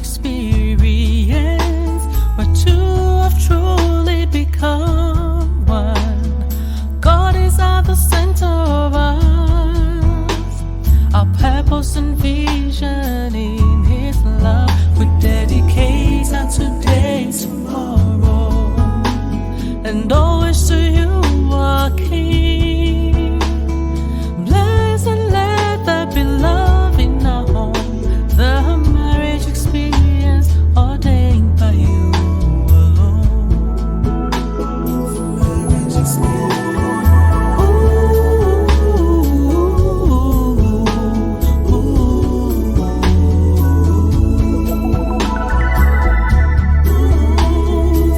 experience where two have truly become one. God is at the center of us, our purpose and vision in His love. We dedicate our today, tomorrow, and always to You, our King. Bless and let there be love in our home. The marriage experience ordained by You alone. The marriage experience.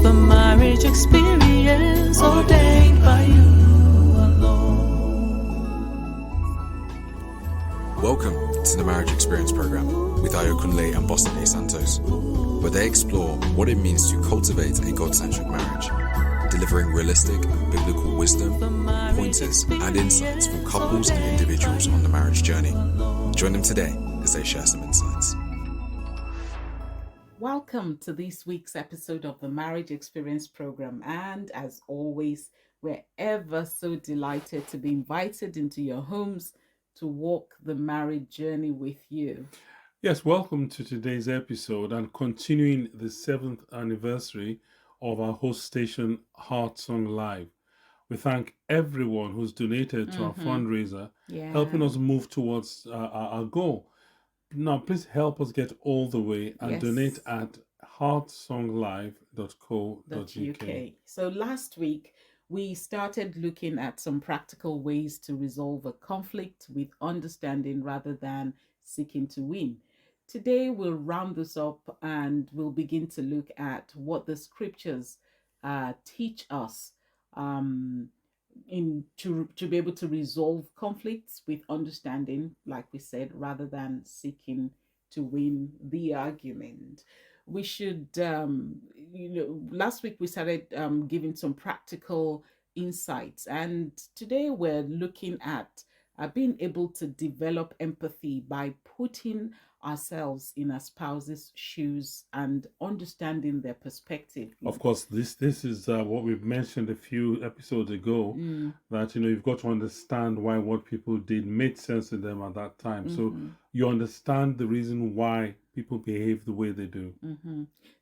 The marriage experience ordained by You alone. Welcome to the Marriage Experience program with Ayo Kunle and Boston A. Santos, where they explore what it means to cultivate a God-centric marriage, delivering realistic biblical wisdom, pointers, and insights from couples and individuals on the marriage journey. Join them today as they share some insights. Welcome to this week's episode of the Marriage Experience program. And as always, we're ever so delighted to be invited into your homes to walk the marriage journey with you. Yes, welcome to today's episode and continuing the 7th anniversary of our host station, Heart Song Live. We thank everyone who's donated to our fundraiser, helping us move towards our goal. Now, please help us get all the way and donate at heartsonglive.co.uk. So last week, we started looking at some practical ways to resolve a conflict with understanding rather than seeking to win. Today, we'll round this up and we'll begin to look at what the scriptures teach us to be able to resolve conflicts with understanding, like we said, rather than seeking to win the argument. We should, last week we started giving some practical insights, and today we're looking at being able to develop empathy by putting ourselves in our spouse's shoes and understanding their perspective. Of course, this is what we've mentioned a few episodes ago, that, you've got to understand why what people did made sense to them at that time. So you understand the reason why people behave the way they do.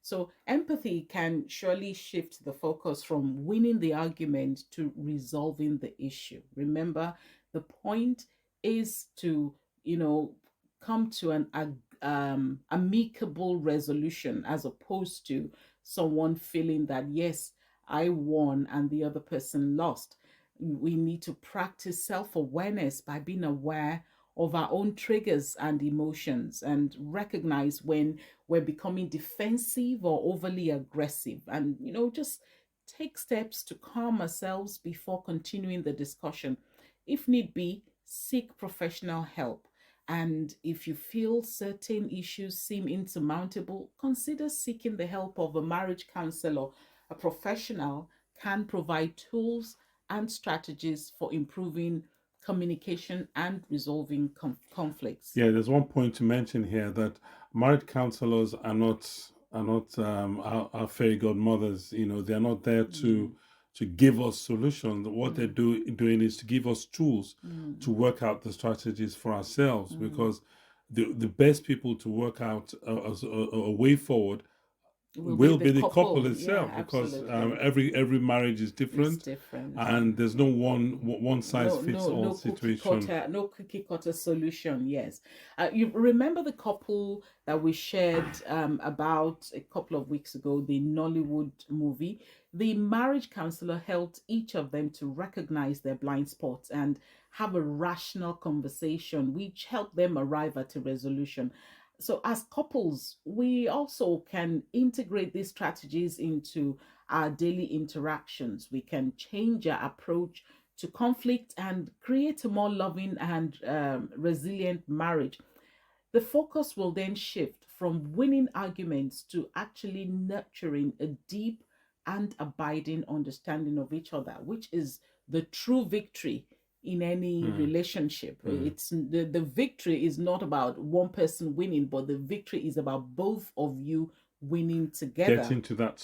So empathy can surely shift the focus from winning the argument to resolving the issue. Remember, the point is to, come to an amicable resolution, as opposed to someone feeling that, yes, I won and the other person lost. We need to practice self-awareness by being aware of our own triggers and emotions and recognize when we're becoming defensive or overly aggressive, and just take steps to calm ourselves before continuing the discussion. If need be, seek professional help. And if you feel certain issues seem insurmountable, consider seeking the help of a marriage counselor. A professional can provide tools and strategies for improving communication and resolving conflicts. Yeah, there's one point to mention here, that marriage counselors are not our fairy godmothers. They're not there to give us solutions. What they're doing is to give us tools to work out the strategies for ourselves, because the best people to work out a way forward will be the couple itself, because every marriage is different, and there's no one size fits all situation. No cookie cutter solution. Yes, you remember the couple that we shared about a couple of weeks ago, the Nollywood movie. The marriage counselor helped each of them to recognize their blind spots and have a rational conversation, which helped them arrive at a resolution. So as couples, we also can integrate these strategies into our daily interactions. We can change our approach to conflict and create a more loving and resilient marriage. The focus will then shift from winning arguments to actually nurturing a deep and abiding understanding of each other, which is the true victory in any relationship. It's the victory is not about one person winning, but the victory is about both of you winning together. Getting to that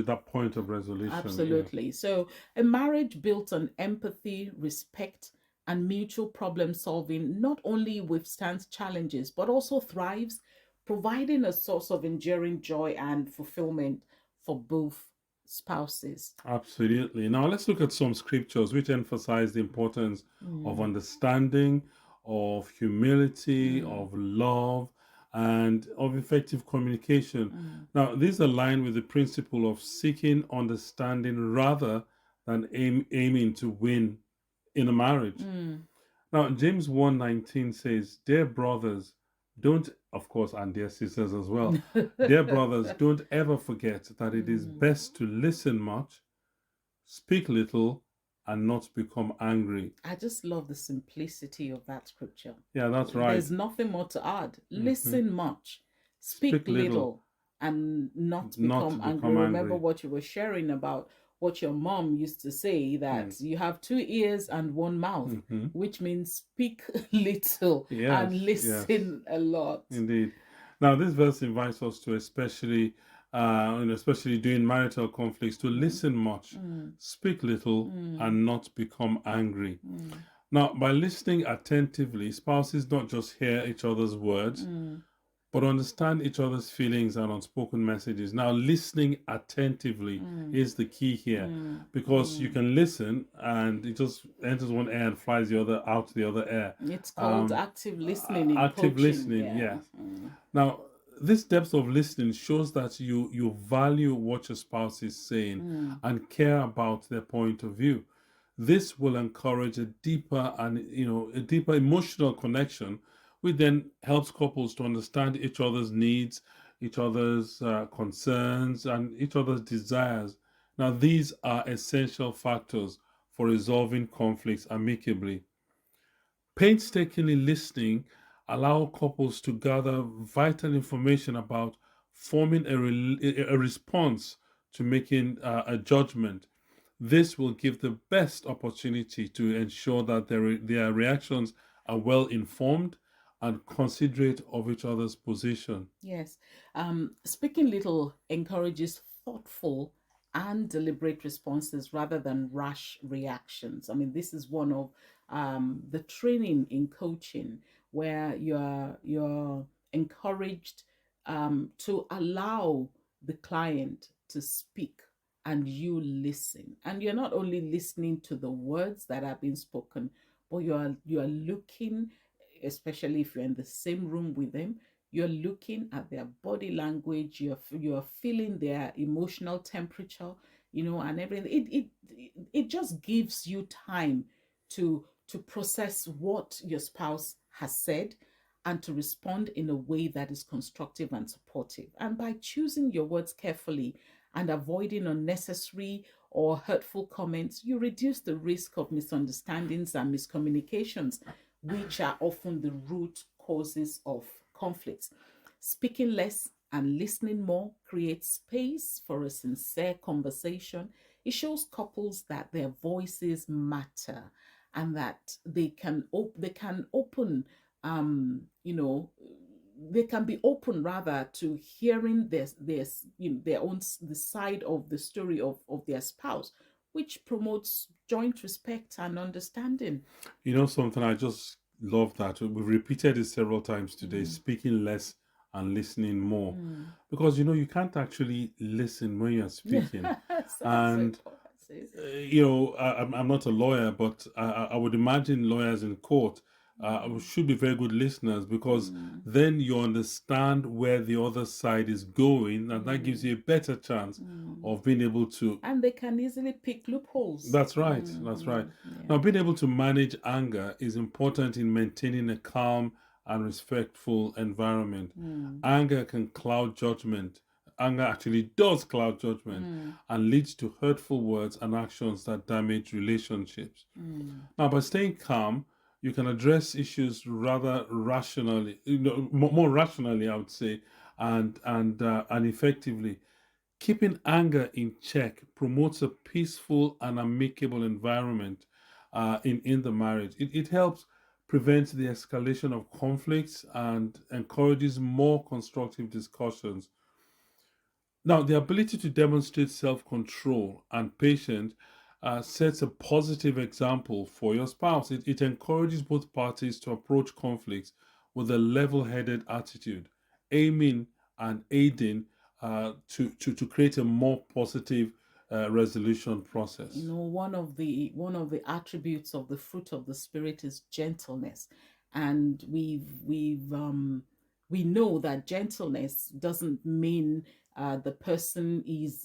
that point of resolution. Absolutely. So a marriage built on empathy, respect, and mutual problem solving not only withstands challenges but also thrives, providing a source of enduring joy and fulfillment for both spouses. Absolutely. Now let's look at some scriptures which emphasize the importance of understanding, of humility, of love, and of effective communication. Now, these align with the principle of seeking understanding rather than aiming to win in a marriage. Now, James 1:19 says, "Dear brothers, don't," of course, and dear sisters as well, "dear brothers, don't ever forget that it is best to listen much, speak little, and not become angry." I just love the simplicity of that scripture. Yeah, that's right. There's nothing more to add. Listen much, speak little, and not become angry. Remember what you were sharing about what your mom used to say, that you have 2 ears and 1 mouth, which means speak little and listen a lot. Indeed. Now, this verse invites us to especially during marital conflicts, to listen much, speak little, and not become angry. Now, by listening attentively, spouses not just hear each other's words, but understand each other's feelings and unspoken messages. Now, listening attentively is the key here, because you can listen and it just enters one ear and flies the other out the other ear. It's called active listening. In active coaching. listening, yes. Now, this depth of listening shows that you value what your spouse is saying and care about their point of view. This will encourage a deeper emotional connection, which then helps couples to understand each other's needs, each other's concerns, and each other's desires. Now, these are essential factors for resolving conflicts amicably. Painstakingly listening allows couples to gather vital information about forming a response to making a judgment. This will give the best opportunity to ensure that their reactions are well informed and considerate of each other's position. Yes. Speaking little encourages thoughtful and deliberate responses rather than rash reactions. I mean, this is one of the training in coaching where you're encouraged to allow the client to speak and you listen. And you're not only listening to the words that have been spoken, but you are looking, especially if you're in the same room with them, you're looking at their body language, you're feeling their emotional temperature, and everything. It just gives you time to process what your spouse has said and to respond in a way that is constructive and supportive. And by choosing your words carefully and avoiding unnecessary or hurtful comments, you reduce the risk of misunderstandings and miscommunications, which are often the root causes of conflicts. Speaking less and listening more creates space for a sincere conversation. It shows couples that their voices matter and that they can open they can be open rather to hearing their own the side of the story of their spouse, which promotes joint respect and understanding. Something, I just love that. We've repeated it several times today, speaking less and listening more. Because, you can't actually listen when you're speaking. And, I'm not a lawyer, but I would imagine lawyers in court should be very good listeners, because then you understand where the other side is going, and that gives you a better chance of being able to. And they can easily pick loopholes. That's right. That's right. Yeah. Now, being able to manage anger is important in maintaining a calm and respectful environment. Anger can cloud judgment. Anger actually does cloud judgment and leads to hurtful words and actions that damage relationships. Now, by staying calm, you can address issues rather rationally, more rationally, I would say, and effectively. Keeping anger in check promotes a peaceful and amicable environment. in the marriage. It helps prevent the escalation of conflicts and encourages more constructive discussions. Now, the ability to demonstrate self control and patience sets a positive example for your spouse. It encourages both parties to approach conflicts with a level headed attitude, aiming and aiding to create a more positive resolution process. You know, one of the attributes of the fruit of the spirit is gentleness, and we know that gentleness doesn't mean the person is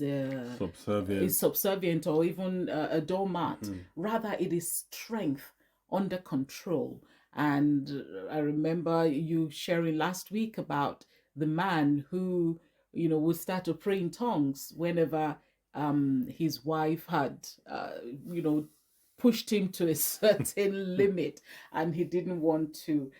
subservient or even a doormat. Rather, it is strength under control. And I remember you sharing last week about the man who, would start to pray in tongues whenever his wife had, pushed him to a certain limit, and he didn't want to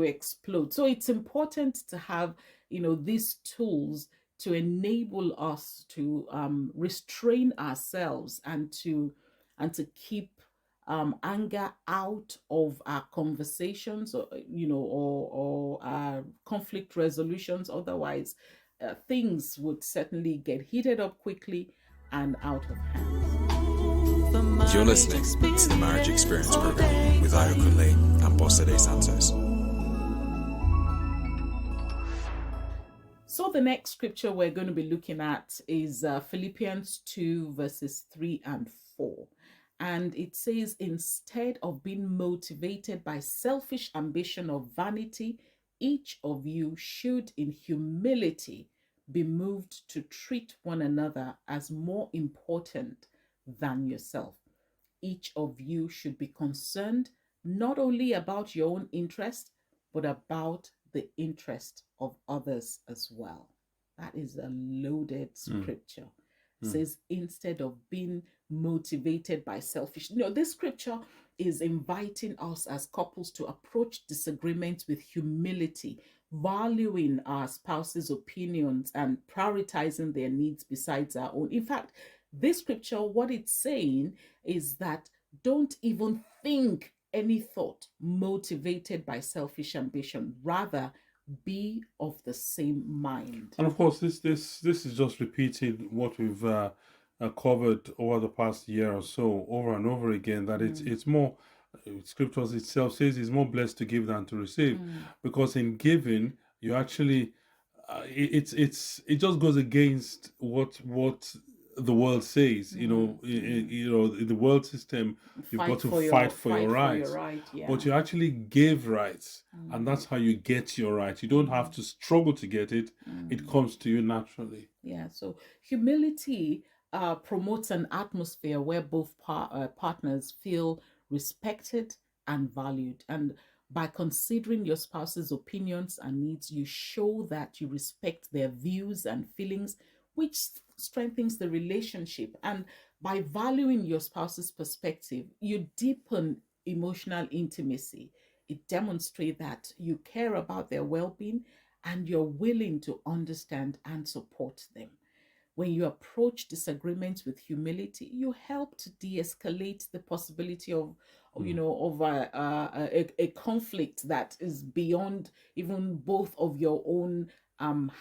explode. So it's important to have, these tools to enable us to restrain ourselves and to keep anger out of our conversations, or our conflict resolutions. Otherwise, things would certainly get heated up quickly and out of hand. You're listening to the Marriage Experience program with Ayokunle and Bosede Santos. So the next scripture we're going to be looking at is Philippians 2 verses 3 and 4. And it says, instead of being motivated by selfish ambition or vanity, each of you should in humility be moved to treat one another as more important than yourself. Each of you should be concerned not only about your own interest, but about the interest of others as well. That is a loaded scripture. It says, instead of being motivated by selfish. This scripture is inviting us as couples to approach disagreements with humility, valuing our spouse's opinions and prioritizing their needs besides our own. In fact, this scripture, what it's saying is that don't even think any thought motivated by selfish ambition. Rather, be of the same mind. And of course, this is just repeating what we've covered over the past year or so, over and over again. That it's more. Scriptures itself says it's more blessed to give than to receive, because in giving you actually it just goes against what the world says. In the world system, you've got to fight for your rights. But you actually give rights, and that's how you get your right. You don't have to struggle to get it. It comes to you naturally. Yeah, so humility promotes an atmosphere where both partners feel respected and valued. And by considering your spouse's opinions and needs, you show that you respect their views and feelings, which strengthens the relationship. And by valuing your spouse's perspective, you deepen emotional intimacy. It demonstrates that you care about their well-being and you're willing to understand and support them. When you approach disagreements with humility, you help to de-escalate the possibility of a conflict that is beyond even both of your own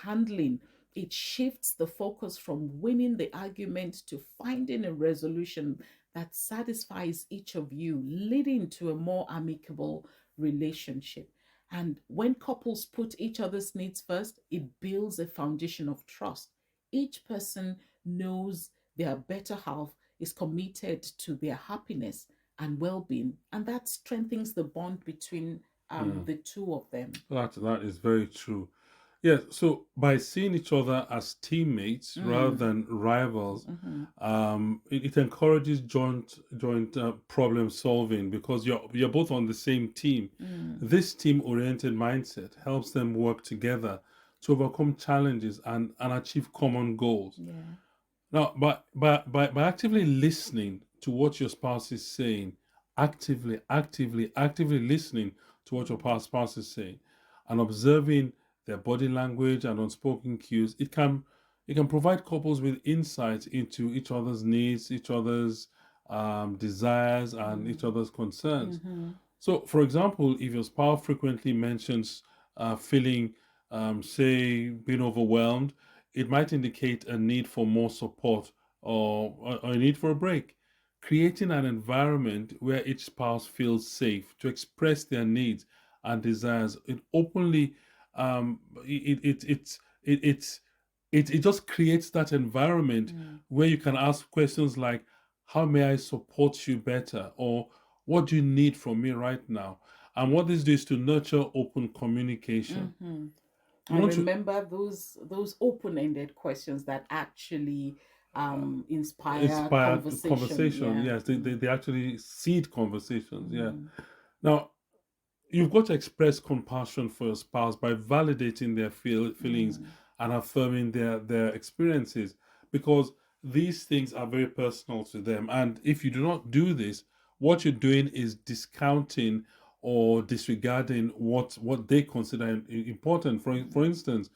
handling. It shifts the focus from winning the argument to finding a resolution that satisfies each of you, leading to a more amicable relationship. And when couples put each other's needs first, it builds a foundation of trust. Each person knows their better half is committed to their happiness and well-being, and that strengthens the bond between the two of them. That is very true. Yeah, so by seeing each other as teammates rather than rivals, it encourages joint problem solving, because you're both on the same team. This team-oriented mindset helps them work together to overcome challenges and achieve common goals. Yeah. Now, by actively listening to what your spouse is saying, actively listening to what your spouse is saying, and observing their body language and unspoken cues, it can provide couples with insight into each other's needs, each other's desires and each other's concerns. Mm-hmm. So, for example, if your spouse frequently mentions feeling, say, being overwhelmed, it might indicate a need for more support or a need for a break. Creating an environment where each spouse feels safe to express their needs and desires, it openly, it just creates that environment where you can ask questions like, "How may I support you better?" or "What do you need from me right now?" And what this does is to nurture open communication. Mm-hmm. You And want to remember those open-ended questions that actually inspire inspire conversation. conversation. Yeah. Yes, they actually seed conversations. Yeah. Mm. Now, you've got to express compassion for your spouse by validating their feelings Mm. and affirming their experiences, because these things are very personal to them. And if you do not do this, what you're doing is discounting or disregarding what they consider important. For instance,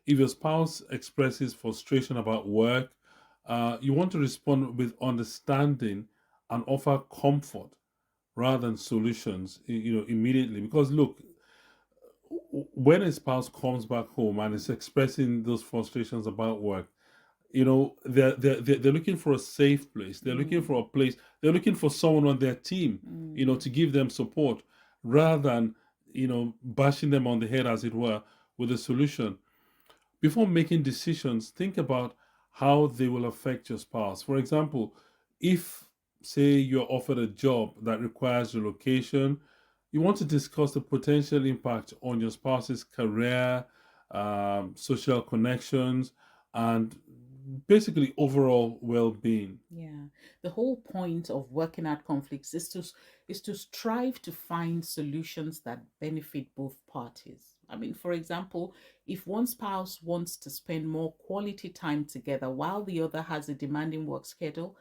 if your spouse expresses frustration about work, you want to respond with understanding and offer comfort rather than solutions, immediately. Because look, when a spouse comes back home and is expressing those frustrations about work, they're looking for a safe place. They're looking for a place. They're looking for someone on their team, to give them support, rather than bashing them on the head, as it were, with a solution. Before making decisions, think about how they will affect your spouse. For example, if, say, you're offered a job that requires relocation, you want to discuss the potential impact on your spouse's career, social connections, and basically overall well-being. Yeah, the whole point of working out conflicts is to strive to find solutions that benefit both parties. I mean, for example, if one spouse wants to spend more quality time together while the other has a demanding work schedule,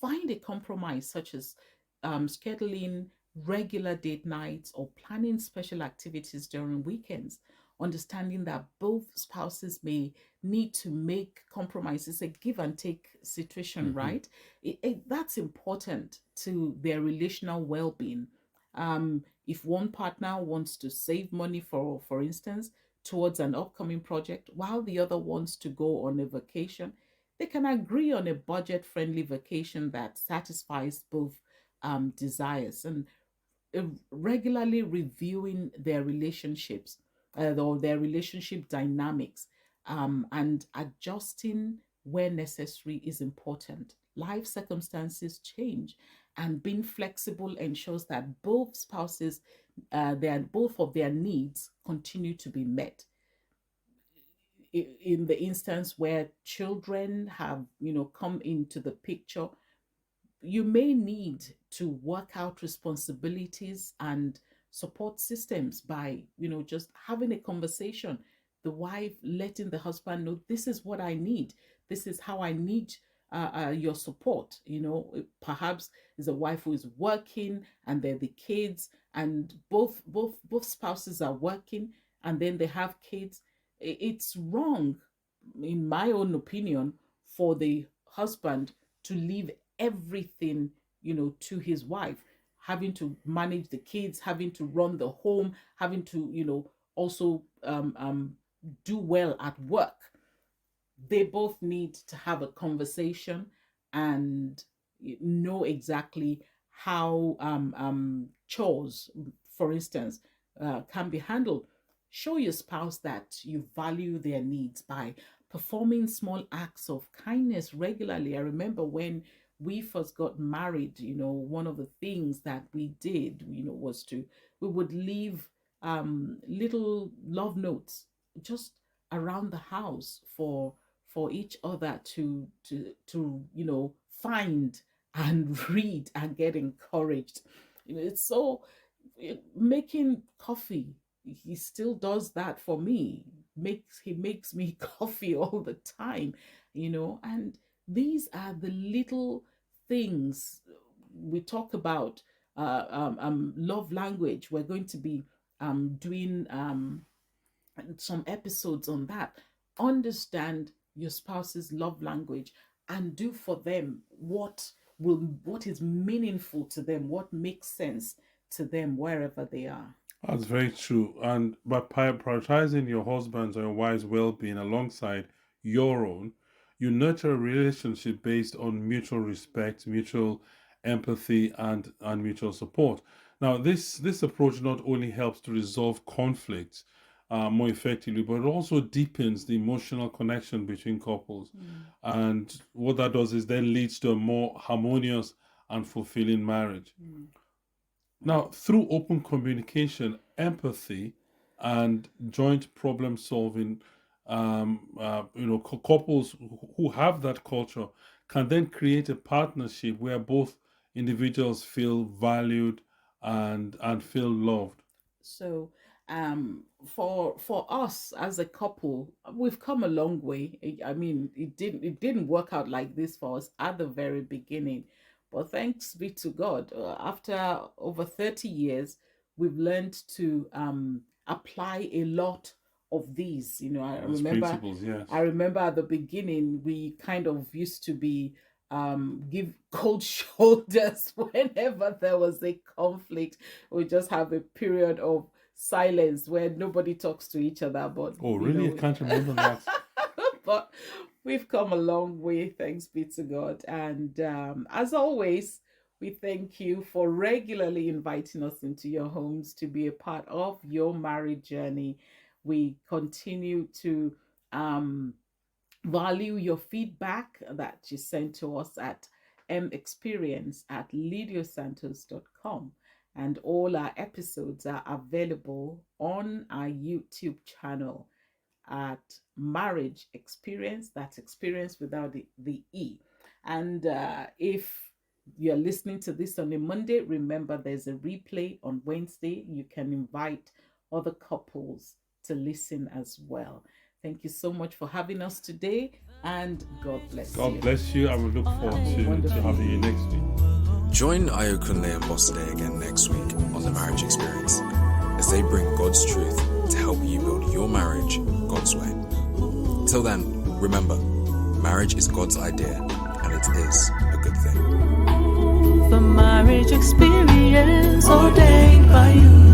find a compromise such as scheduling regular date nights or planning special activities during weekends. Understanding that both spouses may need to make compromises, a give and take situation, Mhm. right? That's important to their relational well-being. If one partner wants to save money, for instance, towards an upcoming project, while the other wants to go on a vacation, they can agree on a budget-friendly vacation that satisfies both desires. And regularly reviewing their relationships, or their relationship dynamics, and adjusting where necessary is important. Life circumstances change, and being flexible ensures that both spouses, both of their needs continue to be met. In the instance where children have, come into the picture, you may need to work out responsibilities and support systems by, just having a conversation. The wife letting the husband know, this is what I need, this is how I need your support. Perhaps is a wife who is working, and they're the kids, and both spouses are working, and then they have kids. It's wrong, in my own opinion, for the husband to leave everything, to his wife, having to manage the kids, having to run the home, having to, also do well at work. They both need to have a conversation and know exactly how chores, for instance, can be handled. Show your spouse that you value their needs by performing small acts of kindness regularly. I remember when we first got married, one of the things that we did, was we would leave little love notes just around the house for each other to find and read and get encouraged. It's so, making coffee, he still does that for me. He makes me coffee all the time, and these are the little things we talk about. Love language, we're going to be doing some episodes on that. Understand your spouse's love language and do for them what what is meaningful to them, what makes sense to them wherever they are. That's very true. And by prioritizing your husband's or your wife's well-being alongside your own, you nurture a relationship based on mutual respect, mutual empathy, and mutual support. Now, this approach not only helps to resolve conflicts more effectively, but it also deepens the emotional connection between couples. And what that does is then leads to a more harmonious and fulfilling marriage. Now, through open communication, empathy, and joint problem solving, couples who have that culture can then create a partnership where both individuals feel valued and feel loved. So, for us as a couple, we've come a long way. I mean, it didn't work out like this for us at the very beginning, but thanks be to God, after over 30 years, we've learned to apply a lot of these. Those principles, yes. I remember at the beginning, we kind of used to be give cold shoulders whenever there was a conflict. We just have a period of silence where nobody talks to each other. But oh, really? I can't remember that. But we've come a long way, thanks be to God. And as always, we thank you for regularly inviting us into your homes to be a part of your marriage journey. We continue to value your feedback that you send to us at MXperience@lidiosantos.com. And all our episodes are available on our YouTube channel at Marriage Experience. That's experience without the E. And if you're listening to this on a Monday, remember there's a replay on Wednesday. You can invite other couples to listen as well. Thank you so much for having us today, and God bless you. God bless you. I will look forward to having you next week. Join Ayokunle and Boston again next week on The Marriage Experience as they bring God's truth to help you build your marriage God's way. Till then, remember, marriage is God's idea, and it is a good thing. The marriage experience ordained by you.